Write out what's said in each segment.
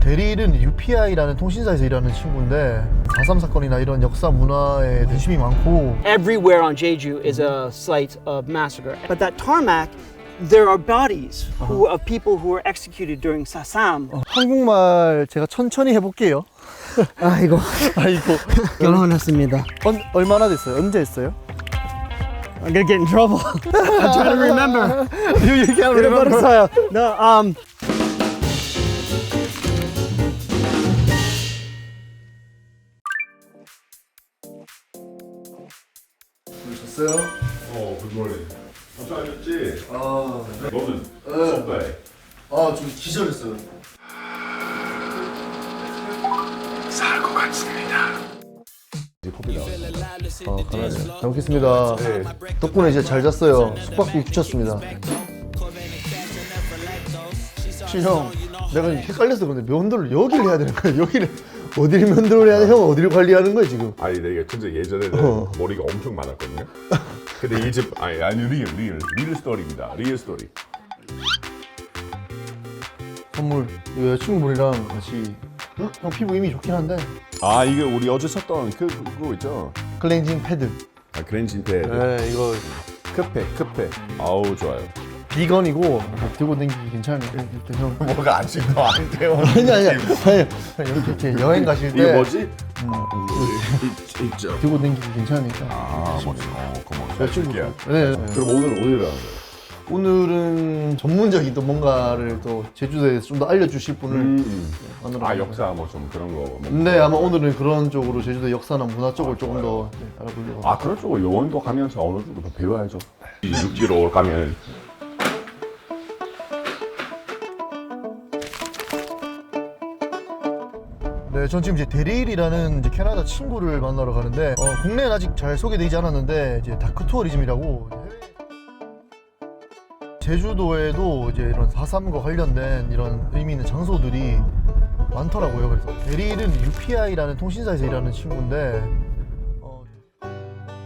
대리일은 UPI라는 통신사에서 일하는 친구인데 4.3 사건이나 이런 역사 문화에 관심이 많고 Everywhere on Jeju is a site of massacre. But that tarmac, there are bodies of people who were executed during Sasam. 한국말 제가 천천히 해볼게요. 아이고, 아이고 결혼했습니다. 얼마나 됐어요? 언제 했어요? I'm gonna get in trouble. I'm trying to remember. You can't remember. 잃어버렸어요. No, 됐어요? 굿모닝. 잘했지? 아, 너는? 선배. 좀 기절했어요. 살고 갔습니다. 이제 커피 나왔어. 가나요? 잘 먹겠습니다. 네. 덕분에 진짜 잘 잤어요. 숙박비 붙였습니다. 형, 내가 헷갈려서 그런데 면도를 여기를 해야 되는 거야. 여기를 어디를 면도를 해야 돼? 형 어디를 관리하는 거야 지금? 아니 내가 진짜 예전에는 머리가 엄청 많았거든요. 근데 이 집 아니 리얼 스토리입니다. 리얼 스토리. 선물 이거 여자친구분이랑 같이 형 피부 이미 좋긴 한데 아 이게 우리 어제 썼던 그거 있죠? 클렌징 패드. 그랜진 패드. 네, 이거 급해. 아우 좋아요. 비건이고 들고 다니기 괜찮아요. 일단 형. 뭐가 안 씻고 안 돼요. 아니 이렇게 여행 가실 때 이게 뭐지? 있죠. 들고 다니기 괜찮으니까. 아 멋있어. 고마워. 여자친구. 줄게요. 네. 그럼 오늘은 하는 거예요? 오늘은 전문적인 또 뭔가를 또 제주도에서 좀 더 알려주실 분을 만나러 아 갑니다. 역사 뭐 좀 그런 거. 네, 아마 오늘은 그런 쪽으로 제주도 역사나 문화 쪽을 조금 더 알아보려고. 아 그런 쪽으로 요원도 가면서 어느 정도 더 배워야죠. 이 육지로 가면 네, 전 지금 이제 데레일이라는 이제 캐나다 친구를 만나러 가는데 국내엔 아직 잘 소개되지 않았는데 이제 다크 투어리즘이라고 제주도에도 이제 이런 4.3과 관련된 이런 의미 있는 장소들이 많더라고요. 그래서 데레일은 UPI라는 통신사에서 일하는 친구인데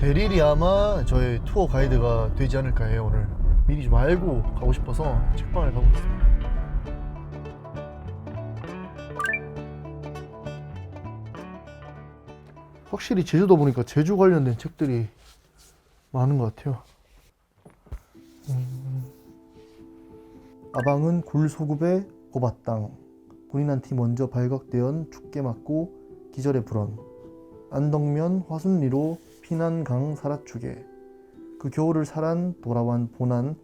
데레일이 아마 저의 투어 가이드가 되지 않을까 해요. 오늘 미리 좀 알고 가고 싶어서 책방을 가고 있습니다. 확실히 제주도 보니까 제주 관련된 책들이 많은 것 같아요. 아방은 굴소급의 고밭땅, 군인한테 먼저 발각되언 죽게 맞고 기절의 불언, 안덕면 화순리로 피난강 사라추게, 그 겨울을 살안 돌아완 보난,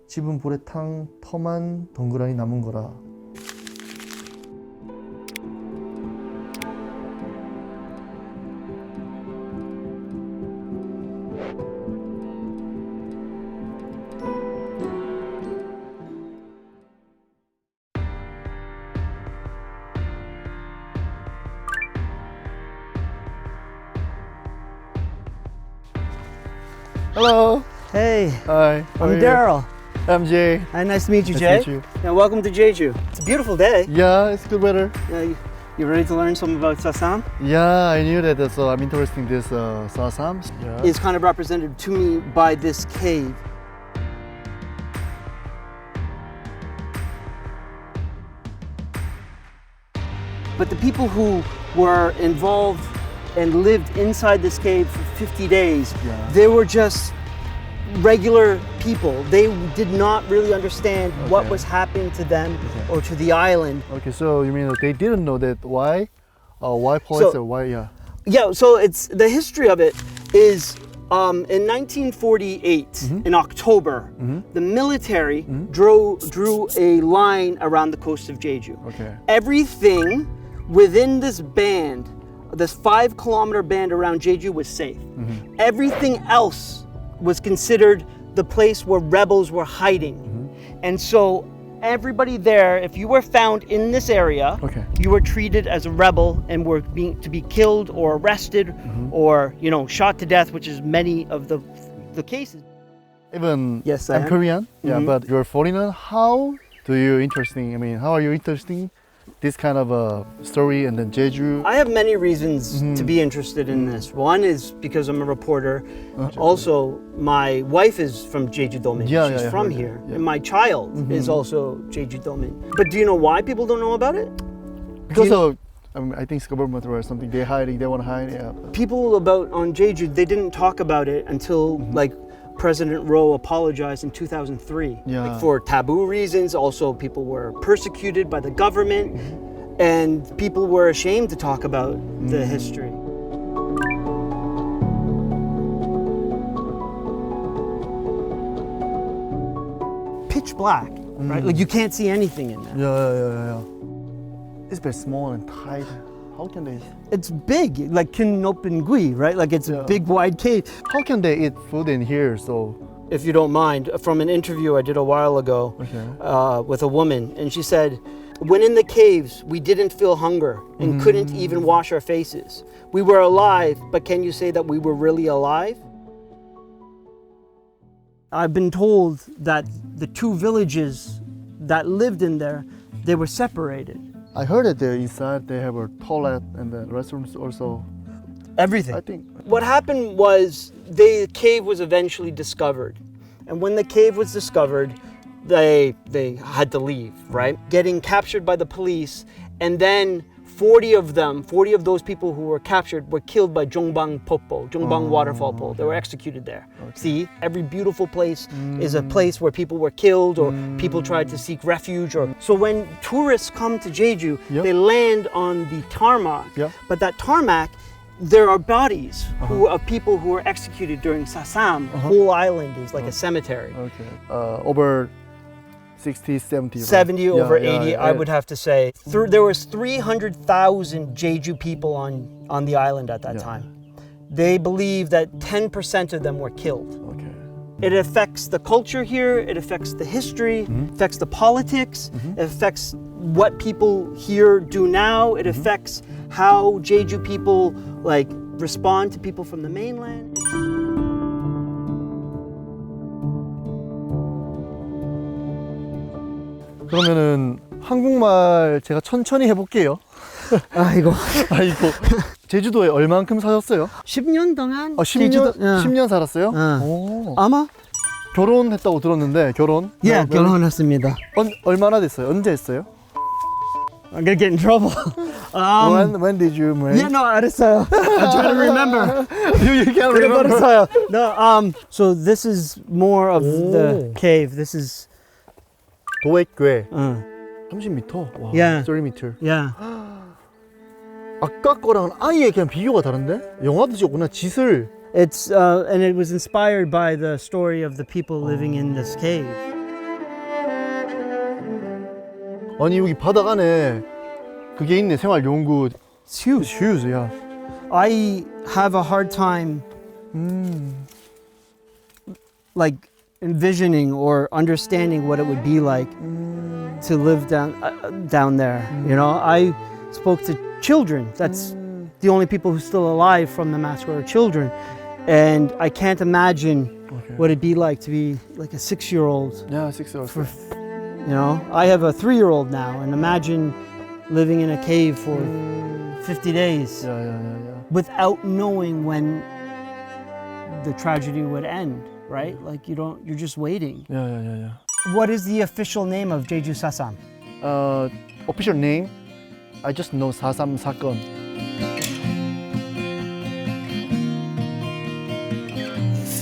집은 불에 탕 터만 덩그라니 남은 거라. Hello. hey, Hi. How are I'm you? Daryl. I'm Jay. Hi, nice to meet you, Nice Jay. to meet you. And welcome to Jeju. It's a beautiful day. Yeah, it's good weather. You ready to learn something about Sasam? Yeah, I knew that. So I'm interested in this Sasam. Yeah. Is kind of represented to me by this cave. But the people who were involved and lived inside this cave for 50 days, Yeah. they were just regular people. They did not really understand what Okay. was happening to them or to the island. Okay, so you mean that they didn't know that why police So- or why? Yeah. Yeah, so it's the history of it is in 1948, in October, the military drew a line around the coast of Jeju. Okay. Everything within this band, this 5-kilometer band around Jeju, was safe. Everything else was considered the place where rebels were hiding. And so everybody there, if you were found in this area, Okay. you were treated as a rebel and were to be killed or arrested or, shot to death, which is many of the cases. Even Yes, I I'm am. Korean. Yeah, Mhm. but you're a foreigner. How do you interesting? I mean, how are you interesting this kind of a story and then Jeju? I have many reasons to be interested in this. One is because I'm a reporter. Also, my wife is from Jeju-domin. Yeah, She's yeah, I from heard that. here. Yeah. And my child is also Jeju-domin. But do you know why people don't know about it? Because of, I think it's government or something. They hiding. They want to hide. Yeah. People on Jeju, they didn't talk about it until like President Roh apologized in 2003. Yeah. Like, for taboo reasons. Also, people were persecuted by the government, and people were ashamed to talk about the history. Pitch black, right? Like you can't see anything in there. Yeah. It's very small and tight. How can they? It's big, like Kinopingui, right? Like it's a big wide cave. How can they eat food in here? So. If you don't mind, from an interview I did a while ago Okay. with a woman, and she said, when in the caves, we didn't feel hunger and couldn't even wash our faces. We were alive, but can you say that we were really alive? I've been told that the two villages that lived in there, they were separated. I heard that there inside they have a toilet and the restrooms also. Everything. I think. What happened was the cave was eventually discovered. And when the cave was discovered, they had to leave, right? Getting captured by the police, and then 40 of those people who were captured were killed by Jongbang Popo, Jongbang Waterfall Pole. They were executed there. See, every beautiful place is a place where people were killed or people tried to seek refuge. So when tourists come to Jeju, Yep. they land on the tarmac. Yep. But that tarmac, there are bodies of people who were executed during Sasam. The whole island is like a cemetery. Okay. Over 60, 70. right? 70 over Yeah, 80, I would have to say. There was 300,000 Jeju people on the island at that time. They believe that 10% of them were killed. Okay. It affects the culture here, it affects the history, affects the politics, it affects what people here do now, it affects how Jeju people like respond to people from the mainland. 그러면은 한국말 제가 천천히 해볼게요. 아이고. 아이고. 제주도에 얼만큼 사셨어요? 10년 동안 10년, 10년 살았어요? 어. 오. 아마? 결혼했다고 들었는데 결혼? 예, 결혼했습니다. 얼마나 됐어요? 언제 했어요? I'm gonna get in trouble. when did you marry? Yeah, no, 알았어요. I'm trying to remember. you can't remember. 알았어요. No, so this is more of the cave. This is, 도액괴 30m. 와, Yeah. 30m. yeah. 아까 거랑 아예 그냥 비교가 다른데? 영화도 찍었구나. 짓을. It's and it was inspired by the story of the people living in this cave. 아니 여기 바닥 안에 그게 있네. 생활 연구. It's huge. Huge, yeah. I have a hard time like envisioning or understanding what it would be like to live down there. You know, I spoke to children. That's the only people who are still alive from the massacre are children. And I can't imagine what it'd be like to be like a 6-year-old. Yeah, 6 years. You know, I have a 3-year-old now, and imagine living in a cave for 50 days Yeah. without knowing when the tragedy would end, right? Like you're just waiting. Yeah. What is the official name of Jeju Sasam? Official name? I just know 사삼 사건.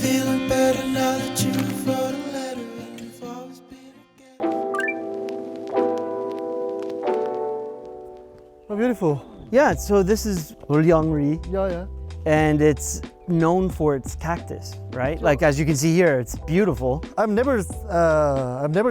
Feeling better now that you wrote a letter and we've always been Oh, beautiful. Yeah, so this is Uryongri, Yeah. and it's known for its cactus, right? Like as you can see here, it's beautiful. I've never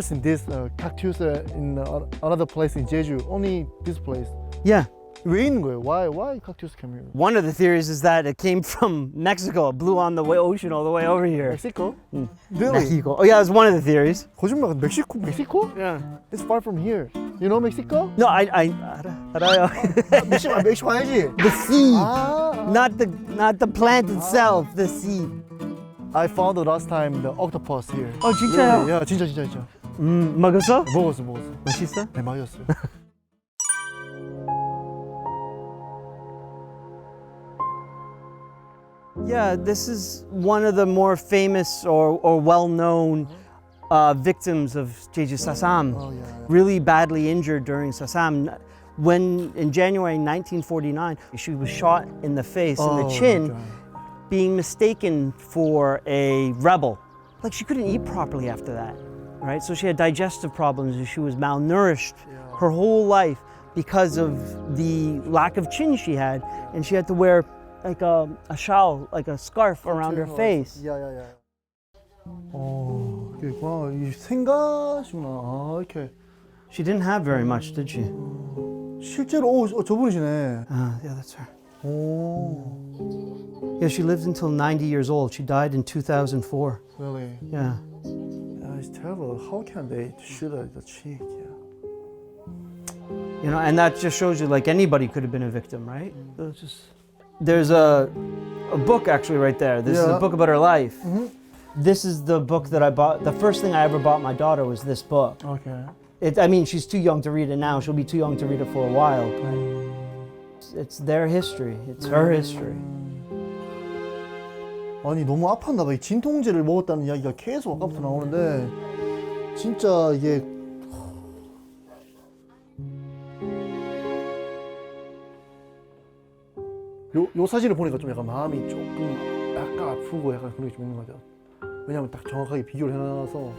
seen this cactus in another place in Jeju. Only this place. Yeah. 왜 있는 거예요? Why cactus came here? One of the theories is that it came from Mexico. It blew on the ocean all the way over here. Mexico? Really? Mexico. Oh yeah, that's one of the theories. 거짓말. Mexico? Yeah. It's far from here. You know Mexico? No, 알아요. 멕시코 알지? The seed, 아. not the plant itself. The seed. I found the last time the octopus here. 어 진짜요? 야, 진짜. 먹었어? 먹었어. 맛있어? 네, 맛있었어요. Yeah, this is one of the more famous or well-known victims of Jeju Sasam. Oh, yeah. Really badly injured during Sasam. when in January 1949, she was shot in the face and the Oh, chin, God. being mistaken for a rebel. Like she couldn't eat properly after that, right? So she had digestive problems and she was malnourished her whole life because of the lack of chin she had, and she had to wear like a shawl, like a scarf around her face. 야야야. 그게 있구나. 이 생가시구나. 아, 이렇게. She didn't have very much, did she? 실제로 저분이시네. Yeah, that's her. 오. Yeah, she lived until 90 years old. She died in 2004. Really? Yeah. Yeah, it's terrible. How can they shoot at the cheek? Yeah. You know, and that just shows you like anybody could have been a victim, right? There's a book actually right there. This is a Yeah. book about her life. This is the book that I bought. The first thing I ever bought my daughter was this book. Okay. I mean, she's too young to read it now. She'll be too young to read it for a while. It's their history. It's her history. 아니 너무 아팠나 봐. 이 진통제를 먹었다는 이야기가 계속 아까부터 나오는데 진짜 이게 요 사진을 보니까 좀 약간 마음이 조금 약간 아프고 약간 그런 게 좀 있는 것 같아요. 왜냐면 딱 정확하게 비교를 해놔서.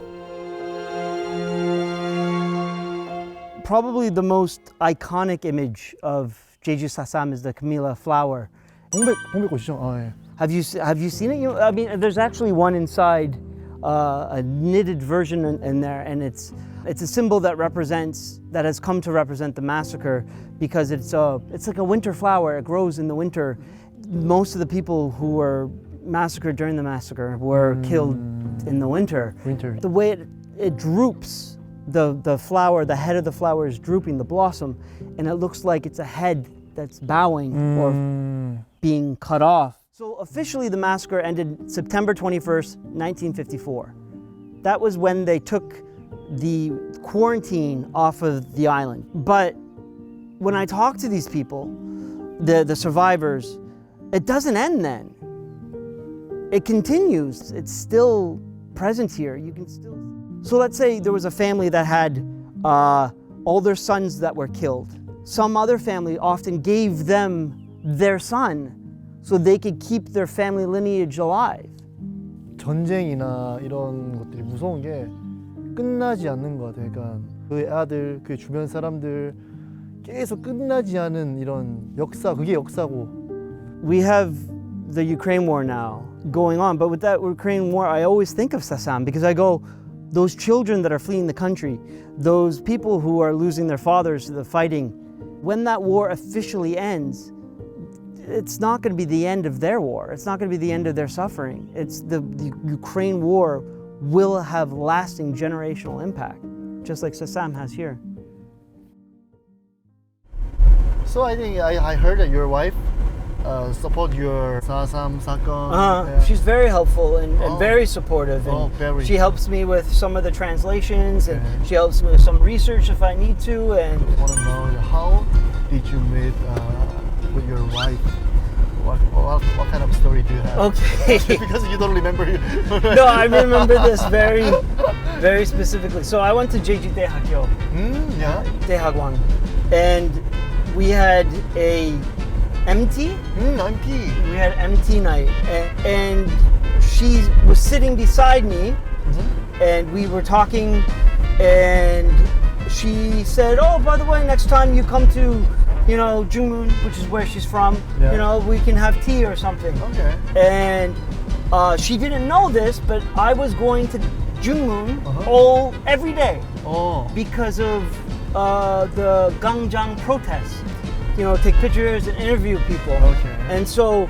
Probably the most iconic image of Jeju Sassam is the Camellia flower. 동백꽃이죠? 아 예. Have you seen it? I mean, there's actually one inside a knitted version in there, and it's a symbol that has come to represent the massacre because it's like a winter flower. It grows in the winter. Most of the people who were massacred during the massacre were killed in the winter. Winter. The way it droops, the flower, the head of the flower is drooping, the blossom, and it looks like it's a head that's bowing or being cut off. So officially the massacre ended September 21st, 1954. That was when they took the quarantine off of the island. But when I talk to these people, the survivors, it doesn't end then. It continues. It's still present here. You can still. So let's say there was a family that had all their sons that were killed. Some other family often gave them their son so they could keep their family lineage alive. 전쟁이나 이런 것들이 무서운 게 끝나지 않는 것 같아요. 그러니까 그의 아들, 그의 주변 사람들 계속 끝나지 않은 이런 역사, 그게 역사고. We have the Ukraine war now going on, but with that Ukraine war, I always think of Sassam because I go, those children that are fleeing the country, those people who are losing their fathers to the fighting, when that war officially ends, it's not going to be the end of their war. It's not going to be the end of their suffering. It's the Ukraine war will have lasting generational impact, just like Sassam has here. So I think I heard that your wife support your Sassam 사건. Yeah. She's very helpful and Oh. very supportive. And Oh, very. She helps me with some of the translations, and Okay. she helps me with some research if I need to. And I want to know how did you meet with your wife? What kind of story do you have? okay. Because you don't remember. No, I remember this very, very specifically. So I went to Jeju Daehakyo, Yeah. Daehagwang, and we had a MT. MT. We had MT night, and she was sitting beside me, and we were talking, and she said, "Oh, by the way, next time you come to, Jungmun, which is where she's from, Yeah. we can have tea or something." Okay. And she didn't know this, but I was going to Jungmun every day Oh. because of the Gangjang protests. Take pictures and interview people. Okay. And so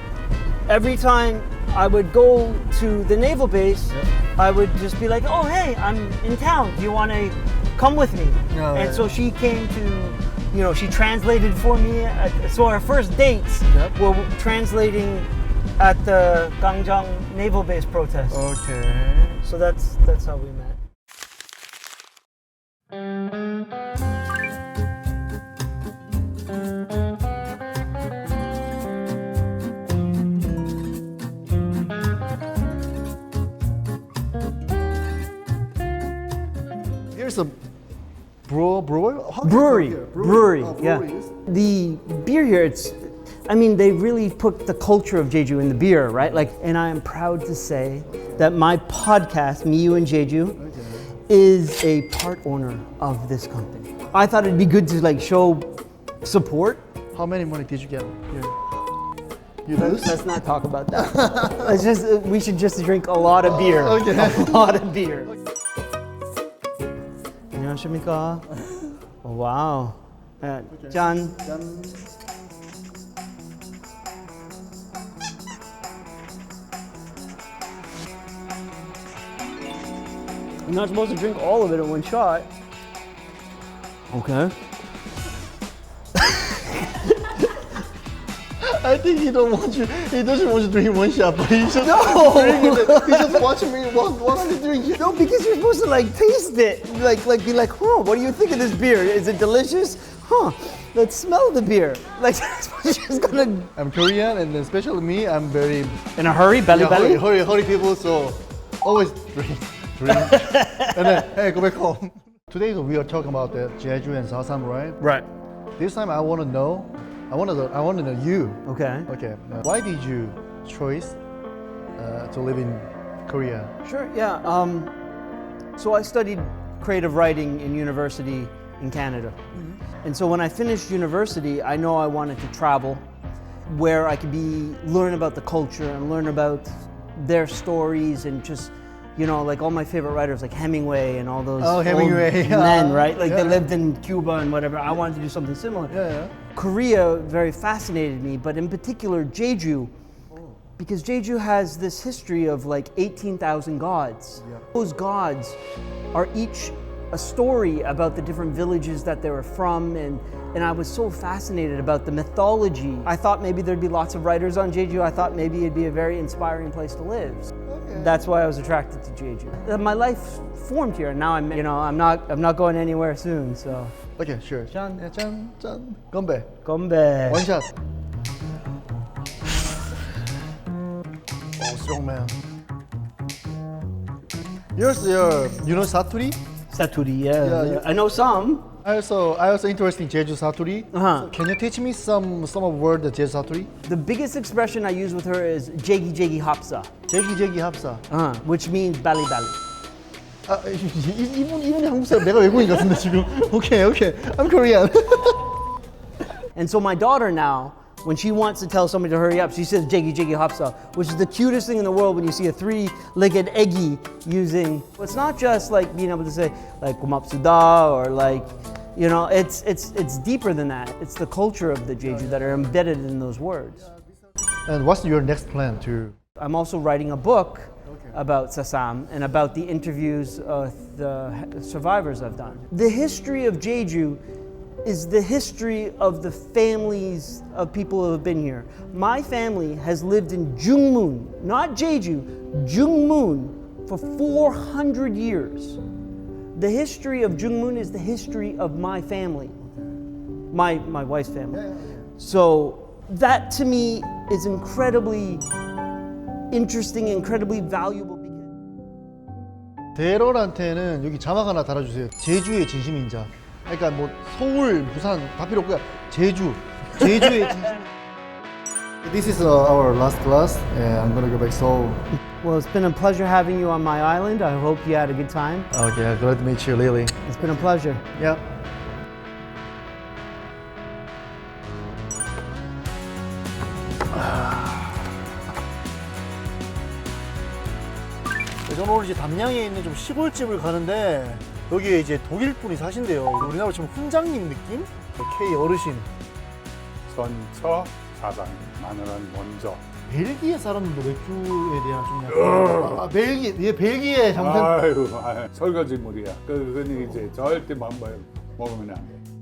every time I would go to the naval base, I would just be like, "Oh, hey, I'm in town. Do you want to come with me?" Yeah, and yeah, so she came to, she translated for me. So our first dates Yep. were translating at the Gangjang naval base protest. Okay. So that's how we met. Here's a brewer? How do you Brewery, call it? brewery, Oh, yeah. brewery, yes. The beer here, I mean, they really put the culture of Jeju in the beer, right? Like, and I am proud to say that my podcast, Me, You, and Jeju, is a part owner of this company. I thought it'd be good to like show support. How many money did you get? You lose? Let's not talk about that. We should just drink a lot of beer. Okay. A lot of beer. 안녕하십니까? Oh, wow. 짠. You're not supposed to drink all of it in one shot. Okay. I think he doesn't want you to drink one shot, but he just drink it. He just watching me. What are you doing here? No, because you're supposed to like taste it, like be like, huh? What do you think of this beer? Is it delicious? Huh? Let's smell the beer. Like you're just gonna I'm Korean, and especially me, I'm very in a hurry, belly belly. hurry people. So always drink, and then hey, go back home. Today we are talking about the Jeju and Sasam, right? Right. This time I want to know. I want to know you. Okay. Okay. Why did you choose to live in Korea? Sure. Yeah. So I studied creative writing in university in Canada, and so when I finished university, I know I wanted to travel, where I could learn about the culture and learn about their stories and just. You know, like all my favorite writers, like Hemingway and all those old Hemingway, yeah. men, right? Like they Yeah. lived in Cuba and whatever. I wanted to do something similar. Yeah. Korea very fascinated me, but in particular Jeju, because Jeju has this history of like 18,000 gods. Those gods are each a story about the different villages that they were from, and I was so fascinated about the mythology. I thought maybe there'd be lots of writers on Jeju. I thought maybe it'd be a very inspiring place to live. That's why I was attracted to Jeju. My life formed here, and now I'm not going anywhere soon. So Okay, sure. 짠. Yeah, 짠. 건배. 건배. One shot. Oh, strong man. You know Saturi? Saturi, Yeah, yeah. I know some. I also interested in Jeju Saturi. Uh-huh. Can you teach me some of word of Jeju Saturi? The biggest expression I use with her is jegi jegi hapsa, 제기 합사. which means belly belly. 아, 이분이 한국 사람, 내가 외국인 같은데 지금. Okay. I'm Korean. And so my daughter now, when she wants to tell somebody to hurry up, she says jegi jegi hapsa, which is the cutest thing in the world when you see a three-legged eggy using. It's not just like being able to say like 고맙습니다 or like, you know, it's deeper than that. It's the culture of the Jeju that are embedded in those words. And what's your next plan to? I'm also writing a book about Sasam and about the interviews of the survivors I've done. The history of Jeju is the history of the families of people who have been here. My family has lived in Jungmun, not Jeju, Jungmun for 400 years. The history of Jungmun is the history of my family, my wife's family. So that to me is incredibly interesting, incredibly valuable. 대럴한테는 여기 자막 하나 달아주세요. 제주의 진심인 자. 그러니까 뭐 서울, 부산 다 필요 없고요. 제주의 진심. This is our last class. I'm gonna go back Seoul. Well, it's been a pleasure having you on my island. I hope you had a good time. Okay, glad to meet you, Lily. It's been a pleasure. Yeah. 저는 오늘 이제 담양에 있는 좀 시골집을 가는데 여기에 이제 독일 분이 사신대요. 우리나라 지금 훈장님 느낌? K 어르신. 전처 사장 마늘은 먼저. 벨기에 사람들도 맥주에 대한 좀 약간 벨기에 장편. 아유, 설거지물이야. 그거는 이제 절대 먹으면 안 돼.